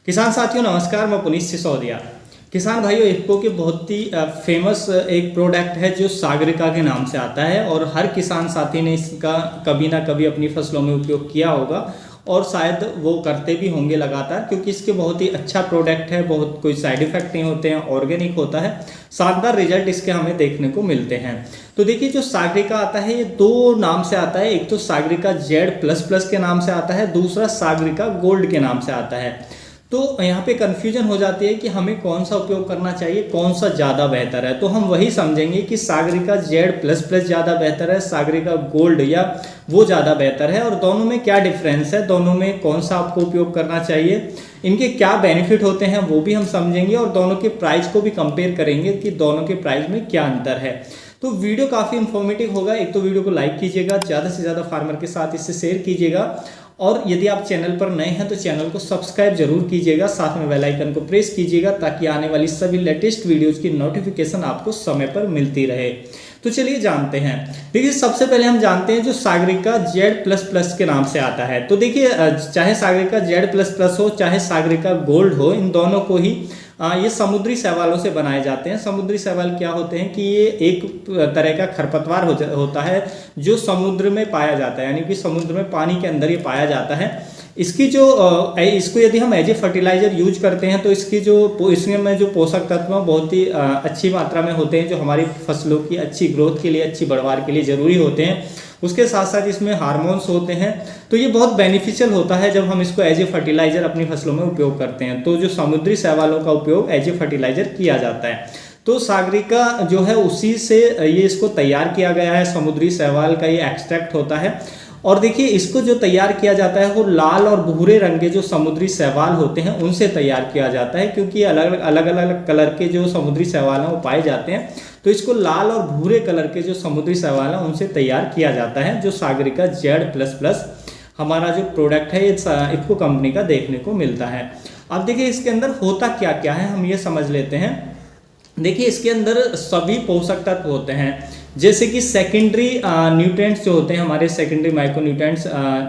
किसान साथियों नमस्कार, मैं पुनीत सिसोदिया। किसान भाइयों, इफ्को के बहुत ही फेमस एक प्रोडक्ट है जो सागरिका के नाम से आता है और हर किसान साथी ने इसका कभी ना कभी अपनी फसलों में उपयोग किया होगा और शायद वो करते भी होंगे लगातार, क्योंकि इसके बहुत ही अच्छा प्रोडक्ट है। बहुत कोई साइड इफेक्ट नहीं होते हैं, ऑर्गेनिक होता है, शानदार रिजल्ट इसके हमें देखने को मिलते हैं। तो देखिए, जो सागरिका आता है ये दो नाम से आता है। एक तो सागरिका Z++ के नाम से आता है, दूसरा सागरिका गोल्ड के नाम से आता है। तो यहाँ पे कन्फ्यूजन हो जाती है कि हमें कौन सा उपयोग करना चाहिए, कौन सा ज़्यादा बेहतर है। तो हम वही समझेंगे कि सागरिका Z++ ज़्यादा बेहतर है, सागरिका गोल्ड या वो ज़्यादा बेहतर है, और दोनों में क्या डिफरेंस है, दोनों में कौन सा आपको उपयोग करना चाहिए, इनके क्या बेनिफिट होते हैं वो भी हम समझेंगे, और दोनों के प्राइस को भी कंपेयर करेंगे कि दोनों के प्राइस में क्या अंतर है। तो वीडियो काफ़ी इन्फॉर्मेटिव होगा। एक तो वीडियो को लाइक कीजिएगा, ज़्यादा से ज़्यादा फार्मर के साथ इसे शेयर कीजिएगा, और यदि आप चैनल पर नए हैं तो चैनल को सब्सक्राइब जरूर कीजिएगा, साथ में बेल आइकन को प्रेस कीजिएगा ताकि आने वाली सभी लेटेस्ट वीडियोज़ की नोटिफिकेशन आपको समय पर मिलती रहे। तो चलिए जानते हैं। देखिए, सबसे पहले हम जानते हैं जो सागरिका Z++ के नाम से आता है। तो देखिए, चाहे सागरिका Z++ हो चाहे सागरिका गोल्ड हो, इन दोनों को ही ये समुद्री शैवालों से बनाए जाते हैं। समुद्री शैवाल क्या होते हैं कि ये एक तरह का खरपतवार होता है जो समुद्र में पाया जाता है, यानी कि समुद्र में पानी के अंदर ये पाया जाता है। इसकी जो इसको यदि हम एज ए फर्टिलाइजर यूज करते हैं तो इसमें जो पोषक तत्व बहुत ही अच्छी मात्रा में होते हैं, जो हमारी फसलों की अच्छी ग्रोथ के लिए, अच्छी बढ़वार के लिए ज़रूरी होते हैं। उसके साथ साथ इसमें हार्मोन्स होते हैं, तो ये बहुत बेनिफिशियल होता है जब हम इसको एज ए फर्टिलाइजर अपनी फसलों में उपयोग करते हैं। तो जो समुद्री शैवालों का उपयोग एज ए फर्टिलाइजर किया जाता है, तो सागरिका जो है उसी से ये इसको तैयार किया गया है। समुद्री शैवाल का ये एक्सट्रैक्ट होता है, और देखिए इसको जो तैयार किया जाता है वो लाल और भूरे रंग के जो समुद्री शैवाल होते हैं उनसे तैयार किया जाता है, क्योंकि अलग अलग कलर के जो समुद्री शैवाल हैं वो पाए जाते हैं। तो इसको लाल और भूरे कलर के जो समुद्री शैवाल हैं उनसे तैयार किया जाता है, जो सागरिका Z++ हमारा जो प्रोडक्ट है ये इफ्को कंपनी का देखने को मिलता है। अब देखिए इसके अंदर होता क्या क्या है, हम ये समझ लेते हैं। देखिए, इसके अंदर सभी पोषक तत्व होते हैं, जैसे कि सेकेंडरी न्यूट्रिएंट्स जो होते हैं, हमारे सेकेंडरी माइक्रो न्यूट्रिएंट्स,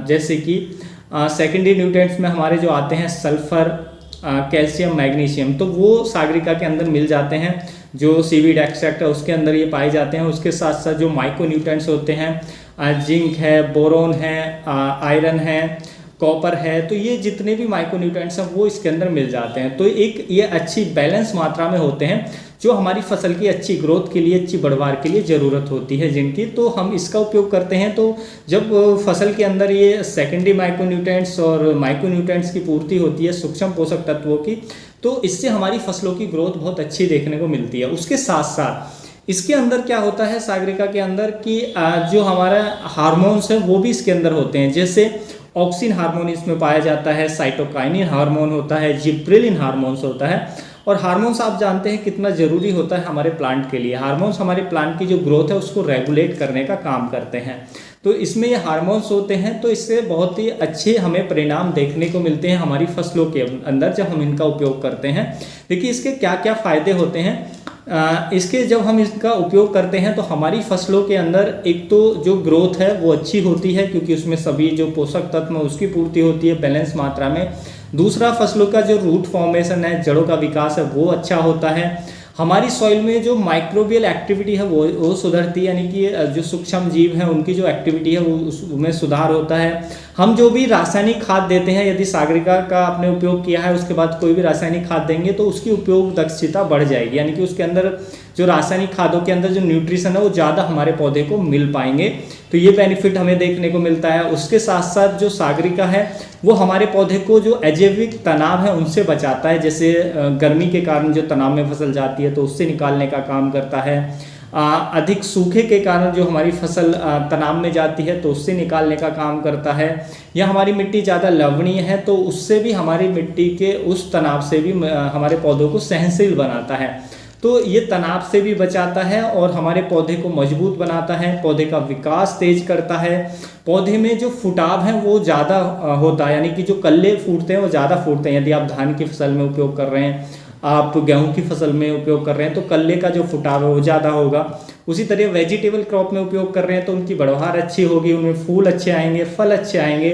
जैसे कि सेकेंडरी न्यूट्रिएंट्स में हमारे जो आते हैं सल्फर, कैल्शियम, मैग्नीशियम, तो वो सागरिका के अंदर मिल जाते हैं। जो सीवीड एक्सट्रैक्ट है उसके अंदर ये पाए जाते हैं। उसके साथ साथ जो माइक्रो न्यूट्रिएंट्स होते हैं, जिंक है, बोरोन है, आयरन है, कॉपर है, तो ये जितने भी माइक्रो न्यूट्रिएंट्स हैं वो इसके अंदर मिल जाते हैं। तो एक ये अच्छी बैलेंस मात्रा में होते हैं जो हमारी फसल की अच्छी ग्रोथ के लिए, अच्छी बढ़वार के लिए ज़रूरत होती है जिनकी, तो हम इसका उपयोग करते हैं। तो जब फसल के अंदर ये सेकेंडरी माइक्रो न्यूट्रिएंट्स और माइक्रो न्यूट्रिएंट्स की पूर्ति होती है, सूक्ष्म पोषक तत्वों की, तो इससे हमारी फसलों की ग्रोथ बहुत अच्छी देखने को मिलती है। उसके साथ साथ इसके अंदर क्या होता है सागरिका के अंदर कि जो हमारा हार्मोन्स है वो भी इसके अंदर होते हैं। जैसे ऑक्सिन हार्मोन इसमें पाया जाता है, साइटोकाइनिन हार्मोन होता है, जिब्रेलिन हार्मोन्स होता है। और हार्मोन्स आप जानते हैं कितना ज़रूरी होता है हमारे प्लांट के लिए। हार्मोन्स हमारे प्लांट की जो ग्रोथ है उसको रेगुलेट करने का काम करते हैं। तो इसमें ये हार्मोन्स होते हैं, तो इससे बहुत ही अच्छे हमें परिणाम देखने को मिलते हैं हमारी फसलों के अंदर जब हम इनका उपयोग करते हैं। देखिए इसके क्या क्या फ़ायदे होते हैं। इसके जब हम इसका उपयोग करते हैं तो हमारी फसलों के अंदर एक तो जो ग्रोथ है वो अच्छी होती है, क्योंकि उसमें सभी जो पोषक तत्व है उसकी पूर्ति होती है बैलेंस मात्रा में। दूसरा, फसलों का जो रूट फॉर्मेशन है, जड़ों का विकास है, वो अच्छा होता है। हमारी सॉइल में जो माइक्रोबियल एक्टिविटी है वो सुधरती है, यानी कि जो सूक्ष्म जीव हैं उनकी जो एक्टिविटी है वो उसमें सुधार होता है। हम जो भी रासायनिक खाद देते हैं, यदि सागरिका का आपने उपयोग किया है उसके बाद कोई भी रासायनिक खाद देंगे तो उसकी उपयोग दक्षता बढ़ जाएगी, यानी कि उसके अंदर जो रासायनिक खादों के अंदर जो न्यूट्रिशन है वो ज़्यादा हमारे पौधे को मिल पाएंगे। तो ये बेनिफिट हमें देखने को मिलता है। उसके साथ साथ जो सागरिका है वो हमारे पौधे को जो अजैविक तनाव है उनसे बचाता है। जैसे गर्मी के कारण जो तनाव में फसल जाती है तो उससे निकालने का काम करता है। अधिक सूखे के कारण जो हमारी फसल तनाव में जाती है तो उससे निकालने का काम करता है। या हमारी मिट्टी ज़्यादा लवणीय है तो उससे भी हमारी मिट्टी के उस तनाव से भी हमारे पौधों को सहनशील बनाता है। तो ये तनाव से भी बचाता है और हमारे पौधे को मजबूत बनाता है, पौधे का विकास तेज करता है। पौधे में जो फुटाव है वो ज़्यादा होता है, यानी कि जो कल्ले फूटते हैं वो ज़्यादा फूटते हैं। यदि आप धान की फसल में उपयोग कर रहे हैं, आप गेहूं की फसल में उपयोग कर रहे हैं तो कल्ले का जो फुटाव है वो ज़्यादा होगा। उसी तरह वेजिटेबल क्रॉप में उपयोग कर रहे हैं तो उनकी बढ़वार अच्छी होगी, उनमें फूल अच्छे आएंगे, फल अच्छे आएंगे।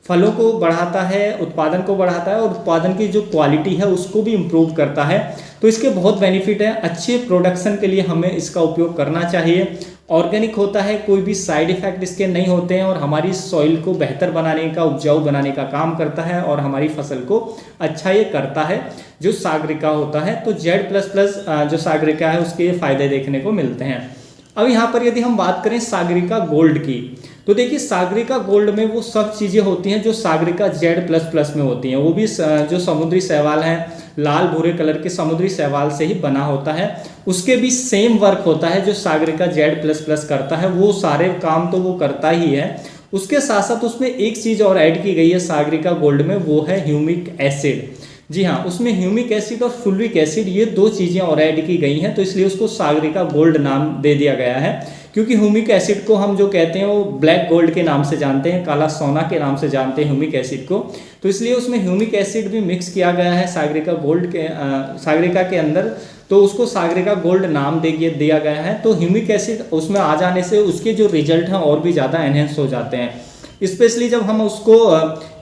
फलों को बढ़ाता है, उत्पादन को बढ़ाता है और उत्पादन की जो क्वालिटी है उसको भी इम्प्रूव करता है। तो इसके बहुत बेनिफिट है। अच्छे प्रोडक्शन के लिए हमें इसका उपयोग करना चाहिए। ऑर्गेनिक होता है, कोई भी साइड इफेक्ट इसके नहीं होते हैं और हमारी सॉइल को बेहतर बनाने का, उपजाऊ बनाने का काम करता है और हमारी फसल को अच्छा ये करता है जो सागरिका होता है। तो Z++ जो सागरिका है उसके फायदे देखने को मिलते हैं। अब यहाँ पर यदि हम बात करें सागरिका गोल्ड की, तो देखिए सागरिका गोल्ड में वो सब चीज़ें होती हैं जो सागरिका Z++ में होती हैं। वो भी जो समुद्री शैवाल हैं, लाल भूरे कलर के समुद्री शैवाल से ही बना होता है। उसके भी सेम वर्क होता है जो सागरिका Z++ करता है, वो सारे काम तो वो करता ही है। उसके साथ साथ उसमें एक चीज़ और ऐड की गई है सागरिका गोल्ड में, वो है ह्यूमिक एसिड। जी हाँ, उसमें ह्यूमिक एसिड और फुल्विक एसिड ये दो चीज़ें और ऐड की गई हैं, तो इसलिए उसको सागरिका गोल्ड नाम दे दिया गया है। क्योंकि ह्यूमिक एसिड को हम जो कहते हैं वो ब्लैक गोल्ड के नाम से जानते हैं, काला सोना के नाम से जानते हैं ह्यूमिक एसिड को। तो इसलिए उसमें ह्यूमिक एसिड भी मिक्स किया गया है सागरिका गोल्ड के सागरिका के अंदर, तो उसको सागरिका गोल्ड नाम दिया गया है। तो ह्यूमिक एसिड उसमें आ जाने से उसके जो रिजल्ट हैं और भी ज़्यादा एनहेंस हो जाते हैं। स्पेशली जब हम उसको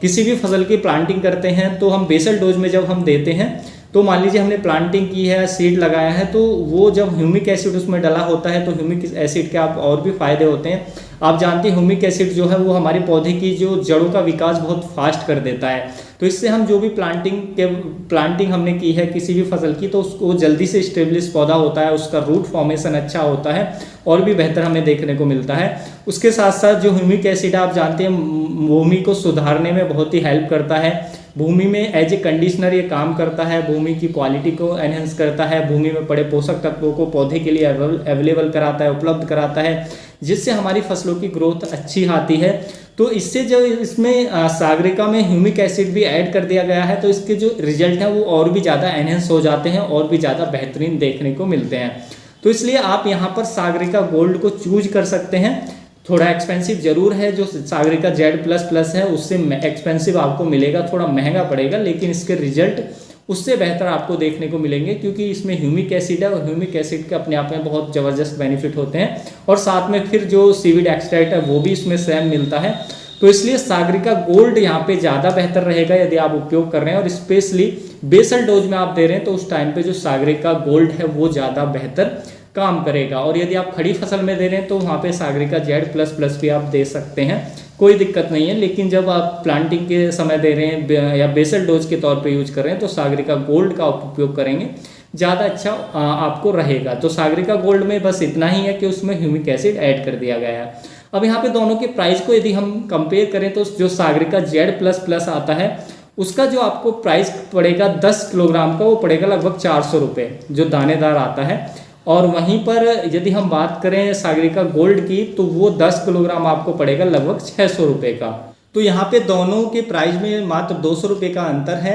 किसी भी फसल की प्लांटिंग करते हैं तो हम बेसल डोज में जब हम देते हैं, तो मान लीजिए हमने प्लांटिंग की है, सीड लगाया है, तो वो जब ह्यूमिक एसिड उसमें डला होता है तो ह्यूमिक एसिड के आप और भी फायदे होते हैं। आप जानते हैं ह्यूमिक एसिड जो है वो हमारे पौधे की जो जड़ों का विकास बहुत फास्ट कर देता है। तो इससे हम जो भी प्लांटिंग हमने की है किसी भी फसल की, तो उसको जल्दी से स्टेब्लिश पौधा होता है, उसका रूट फॉर्मेशन अच्छा होता है और भी बेहतर हमें देखने को मिलता है। उसके साथ साथ जो ह्यूमिक एसिड आप जानते हैं भूमि को सुधारने में बहुत ही हेल्प करता है। भूमि में एज ए कंडीशनर ये काम करता है, भूमि की क्वालिटी को एनहेंस करता है, भूमि में पड़े पोषक तत्वों को पौधे के लिए अवेलेबल कराता है, उपलब्ध कराता है, जिससे हमारी फसलों की ग्रोथ अच्छी आती है। तो इससे जो इसमें सागरिका में ह्यूमिक एसिड भी ऐड कर दिया गया है, तो इसके जो रिजल्ट हैं वो और भी ज़्यादा एनहेंस हो जाते हैं और भी ज़्यादा बेहतरीन देखने को मिलते हैं। तो इसलिए आप यहाँ पर सागरिका गोल्ड को चूज कर सकते हैं। थोड़ा एक्सपेंसिव जरूर है, जो सागरिका Z++ है उससे एक्सपेंसिव आपको मिलेगा, थोड़ा महंगा पड़ेगा, लेकिन इसके रिजल्ट उससे बेहतर आपको देखने को मिलेंगे क्योंकि इसमें ह्यूमिक एसिड है और ह्यूमिक एसिड के अपने आप में बहुत ज़बरदस्त बेनिफिट होते हैं और साथ में फिर जो सीविड एक्सट्रैक्ट है वो भी इसमें सेम मिलता है। तो इसलिए सागरिका गोल्ड यहाँ पे ज़्यादा बेहतर रहेगा यदि आप उपयोग कर रहे हैं और स्पेशली बेसल डोज में आप दे रहे हैं, तो उस टाइम पे जो सागरिका गोल्ड है वो ज़्यादा बेहतर काम करेगा। और यदि आप खड़ी फसल में दे रहे हैं तो वहाँ पे सागरिका Z++ भी आप दे सकते हैं, कोई दिक्कत नहीं है। लेकिन जब आप प्लांटिंग के समय दे रहे हैं या बेसल डोज के तौर पे यूज कर रहे हैं तो सागरिका गोल्ड का उपयोग करेंगे, ज़्यादा अच्छा आपको रहेगा। तो सागरिका गोल्ड में बस इतना ही है कि उसमें ह्यूमिक एसिड ऐड कर दिया गया है। अब यहाँ पे दोनों के प्राइस को यदि हम कंपेयर करें तो जो सागरिका Z++ आता है उसका जो आपको प्राइस पड़ेगा 10 किलोग्राम का, वो पड़ेगा लगभग 400 रुपये जो दानेदार आता है। और वहीं पर यदि हम बात करें सागरिका गोल्ड की तो वो 10 किलोग्राम आपको पड़ेगा लगभग 600 रुपये का। तो यहाँ पे दोनों के प्राइस में मात्र 200 रुपये का अंतर है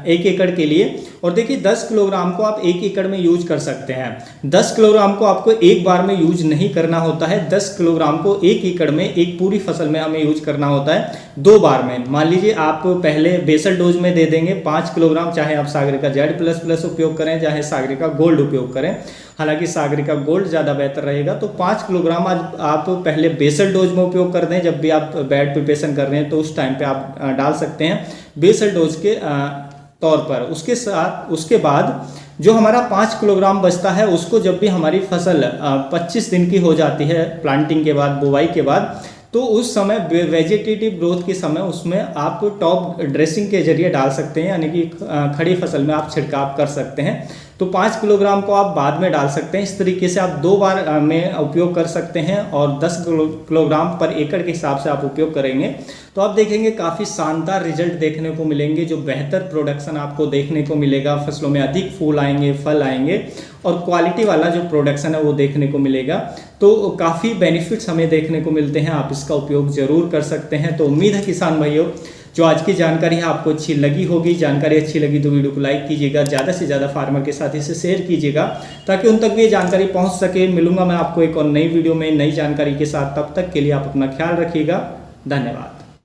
1 एकड़ के लिए। और देखिए 10 किलोग्राम को आप 1 एकड़ में यूज कर सकते हैं। 10 किलोग्राम को आपको एक बार में यूज नहीं करना होता है, 10 किलोग्राम को 1 एकड़ में एक पूरी फसल में हमें यूज करना होता है 2 बार में। मान लीजिए आप पहले बेसल डोज में दे देंगे 5 किलोग्राम, चाहे आप सागरिका Z++ उपयोग करें चाहे सागरिका गोल्ड उपयोग करें, हालांकि सागरिका गोल्ड ज़्यादा बेहतर रहेगा। तो 5 किलोग्राम आज आप पहले बेसल डोज में उपयोग कर दें, जब भी आप बेड प्रिपरेशन कर रहे हैं तो उस टाइम पे आप डाल सकते हैं बेसल डोज के तौर पर। उसके बाद जो हमारा 5 किलोग्राम बचता है उसको जब भी हमारी फसल 25 दिन की हो जाती है प्लांटिंग के बाद, बुवाई के बाद, तो उस समय वेजिटेटिव ग्रोथ के समय उसमें आप टॉप ड्रेसिंग के जरिए डाल सकते हैं, यानी कि खड़ी फसल में आप छिड़काव कर सकते हैं। तो 5 किलोग्राम को आप बाद में डाल सकते हैं। इस तरीके से आप 2 बार में उपयोग कर सकते हैं और 10 किलोग्राम पर एकड़ के हिसाब से आप उपयोग करेंगे तो आप देखेंगे काफ़ी शानदार रिजल्ट देखने को मिलेंगे, जो बेहतर प्रोडक्शन आपको देखने को मिलेगा, फसलों में अधिक फूल आएंगे, फल आएंगे और क्वालिटी वाला जो प्रोडक्शन है वो देखने को मिलेगा। तो काफ़ी बेनिफिट्स हमें देखने को मिलते हैं, आप इसका उपयोग ज़रूर कर सकते हैं। तो उम्मीद है किसान भाइयों जो आज की जानकारी है आपको अच्छी लगी होगी। जानकारी अच्छी लगी तो वीडियो को लाइक कीजिएगा, ज़्यादा से ज़्यादा फार्मर के साथ इसे शेयर कीजिएगा ताकि उन तक भी ये जानकारी पहुंच सके। मिलूंगा मैं आपको एक और नई वीडियो में नई जानकारी के साथ, तब तक के लिए आप अपना ख्याल रखिएगा। धन्यवाद।